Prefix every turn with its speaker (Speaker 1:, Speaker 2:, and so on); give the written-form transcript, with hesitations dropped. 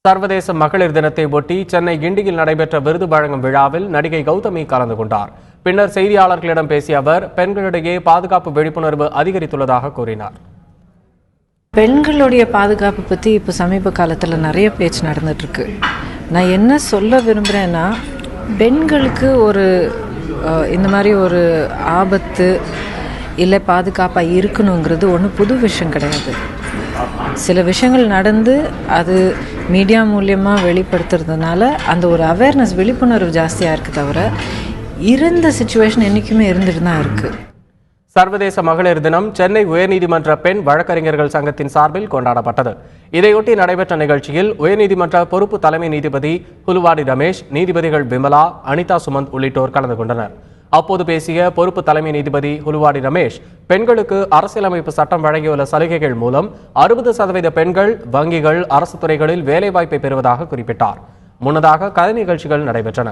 Speaker 1: சர்வதேச மகளிர் தினத்தை ஒட்டி சென்னை கிண்டியில் நடைபெற்ற விருது வழங்கும் விழாவில் நடிகை கௌதமி கலந்து கொண்டார். பின்னர் செய்தியாளர்களிடம் பேசிய அவர் பெண்களிடையே பாதுகாப்பு விழிப்புணர்வு அதிகரித்துள்ளதாக கூறினார்.
Speaker 2: பெண்களுடைய பாதுகாப்பு பற்றி இப்போ சமீப காலத்தில் நிறைய பேச்சு நடந்துட்டு இருக்கு. நான் என்ன சொல்ல விரும்புகிறேன்னா, பெண்களுக்கு இந்த மாதிரி ஒரு ஆபத்து இல்லை பாதுகாப்பாக இருக்கணுங்கிறது ஒன்றும் புது விஷயம் கிடையாது. சில விஷயங்கள் நடந்து அது மீடியா மூலியமாக வெளிப்படுத்துறதுனால அந்த ஒரு அவேர்னஸ், விழிப்புணர்வு ஜாஸ்தியாக இருக்குது. தவிர இருந்த சிச்சுவேஷன் என்றைக்குமே இருந்துட்டு தான் இருக்குது.
Speaker 1: சர்வதேச மகளிர் தினம் சென்னை உயர்நீதிமன்ற பெண் வழக்கறிஞர்கள் சங்கத்தின் சார்பில் கொண்டாடப்பட்டது. இதையொட்டி நடைபெற்ற நிகழ்ச்சியில் உயர்நீதிமன்ற பொறுப்பு தலைமை நீதிபதி ஹுலுவாடி ரமேஷ், நீதிபதிகள் விமலா, அனிதா சுமந்த் உள்ளிட்டோர் கலந்து கொண்டனர். அப்போது பேசிய பொறுப்பு தலைமை நீதிபதி ஹுலுவாடி ரமேஷ், பெண்களுக்கு அரசியலமைப்பு சட்டம் வழங்கியுள்ள சலுகைகள் மூலம் 60% பெண்கள் வங்கிகள், அரசு துறைகளில் வேலைவாய்ப்பை பெறுவதாக குறிப்பிட்டார். முன்னதாக கலை நிகழ்ச்சிகள் நடைபெற்றன.